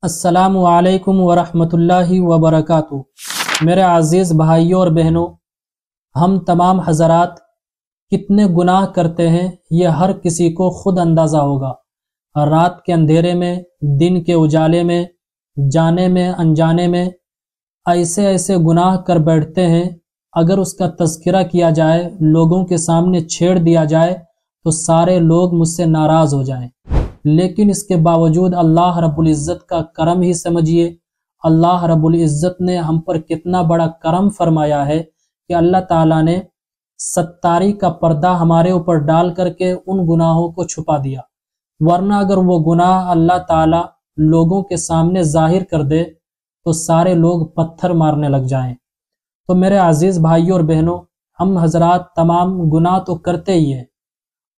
अस्सलामु अलैकुम वरहमतुल्लाहि वबरकातुहू। मेरे अज़ीज़ भाइयों और बहनों, हम तमाम हज़रात कितने गुनाह करते हैं ये हर किसी को खुद अंदाज़ा होगा। रात के अंधेरे में, दिन के उजाले में, जाने में अनजाने में ऐसे ऐसे गुनाह कर बैठते हैं, अगर उसका तज़किरा किया जाए, लोगों के सामने छेड़ दिया जाए तो सारे लोग मुझसे नाराज़ हो जाएं। लेकिन इसके बावजूद अल्लाह रब्बुल इज़्ज़त का करम ही समझिए। अल्लाह रब्बुल इज़्ज़त ने हम पर कितना बड़ा करम फरमाया है कि अल्लाह ताला ने सत्तारी का पर्दा हमारे ऊपर डाल करके उन गुनाहों को छुपा दिया। वरना अगर वो गुनाह अल्लाह ताला लोगों के सामने जाहिर कर दे तो सारे लोग पत्थर मारने लग जाएं। तो मेरे अजीज भाइयों और बहनों, हम हजरात तमाम गुनाह तो करते ही हैं।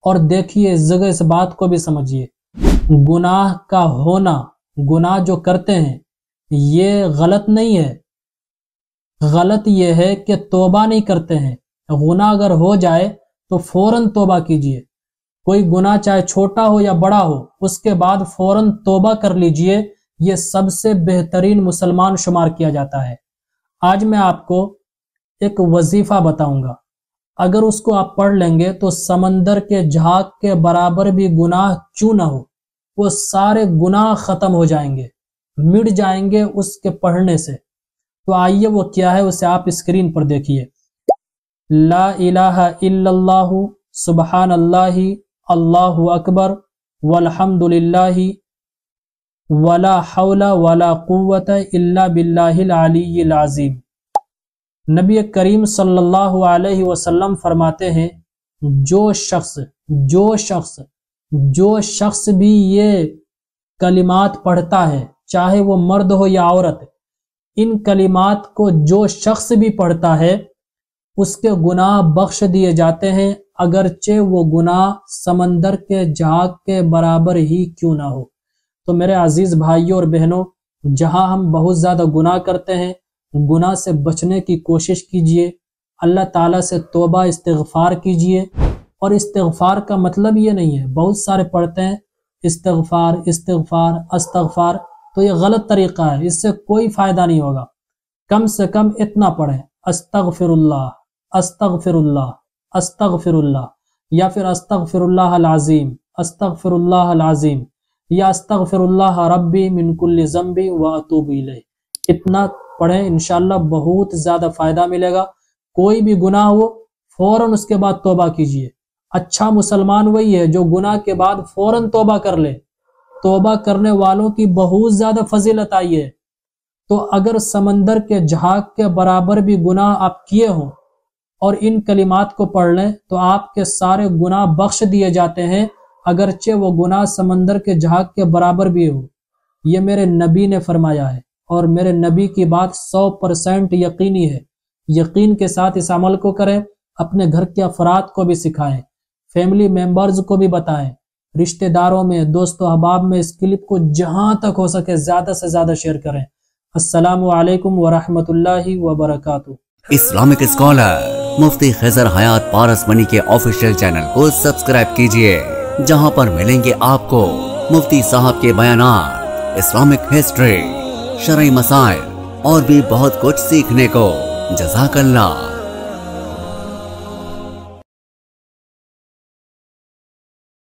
और देखिए, इस जगह इस बात को भी समझिए, गुनाह का होना, गुनाह जो करते हैं ये गलत नहीं है। गलत ये है कि तौबा नहीं करते हैं। गुनाह अगर हो जाए तो फौरन तौबा कीजिए। कोई गुनाह चाहे छोटा हो या बड़ा हो, उसके बाद फौरन तौबा कर लीजिए। ये सबसे बेहतरीन मुसलमान शुमार किया जाता है। आज मैं आपको एक वजीफा बताऊंगा, अगर उसको आप पढ़ लेंगे तो समंदर के झाग के बराबर भी गुनाह क्यों ना हो, वो सारे गुनाह खत्म हो जाएंगे, मिट जाएंगे उसके पढ़ने से। तो आइए वो क्या है उसे आप स्क्रीन पर देखिए। ला इलाहा इल्लल्लाहु सुब्हानल्लाहि अल्लाहु अकबर वल्हम्दुलिल्लाहि वला हौला वला कुव्वता इल्ला बिल्लाहिल अलिय्यिल अज़ीम। नबी करीम सल्लल्लाहु अलैहि वसल्लम फरमाते हैं, जो शख्स भी ये कलिमात पढ़ता है, चाहे वो मर्द हो या औरत, इन कलिमात को जो शख्स भी पढ़ता है उसके गुनाह बख्श दिए जाते हैं, अगरचे वो गुनाह समंदर के झाग के बराबर ही क्यों ना हो। तो मेरे अजीज भाइयों और बहनों, जहां हम बहुत ज्यादा गुनाह करते हैं, गुनाह से बचने की कोशिश कीजिए। अल्लाह ताला से तौबा इस्तिग़फ़ार कीजिए। और इस्तिग़फ़ार का मतलब ये नहीं है, बहुत सारे पढ़ते हैं इस्तिग़फ़ार इस्तिग़फ़ार अस्तग़फ़ार, तो ये गलत तरीका है, इससे कोई फायदा नहीं होगा। कम से कम इतना पढ़ें, अस्तग़फ़िरुल्लाह अस्तग़फ़िरुल्लाह अस्तग़फ़िरुल्लाह, या फिर अस्तग़फ़िरुल्लाह अल अज़ीम अस्तग़फ़िरुल्लाह अल अज़ीम, या अस्तग़फ़िरुल्लाह रब्बी मिन कुल्लि ज़ंबी व अतूबु इलैह। इतना पढ़ें, इंशाअल्लाह बहुत ज्यादा फायदा मिलेगा। कोई भी गुनाह हो फौरन उसके बाद तौबा कीजिए। अच्छा मुसलमान वही है जो गुनाह के बाद फौरन तौबा कर ले। तौबा करने वालों की बहुत ज्यादा फजीलत आई है। तो अगर समंदर के झाग के बराबर भी गुनाह आप किए हों और इन कलिमात को पढ़ लें तो आपके सारे गुनाह बख्श दिए जाते हैं, अगरचे वो गुनाह समंदर के झाग के बराबर भी हो। ये मेरे नबी ने फरमाया है और मेरे नबी की बात 100% यकीनी है। यकीन के साथ इस अमल को करें, अपने घर के अफराद को भी सिखाएं, फैमिली मेंबर्स को भी बताएं, रिश्तेदारों में, दोस्तों अहबाब में इस क्लिप को जहां तक हो सके ज्यादा से ज्यादा शेयर करें। अस्सलामु अलैकुम वरहमतुल्लाहि वबरकातुहू। इस्लामिक स्कॉलर मुफ्ती खिज़र हयात पारसमनी के ऑफिशियल चैनल को सब्सक्राइब कीजिए, जहां पर मिलेंगे आपको मुफ्ती साहब के बयानात, इस्लामिक हिस्ट्री, शरई मसाइल और भी बहुत कुछ सीखने को। जज़ाकल्लाह।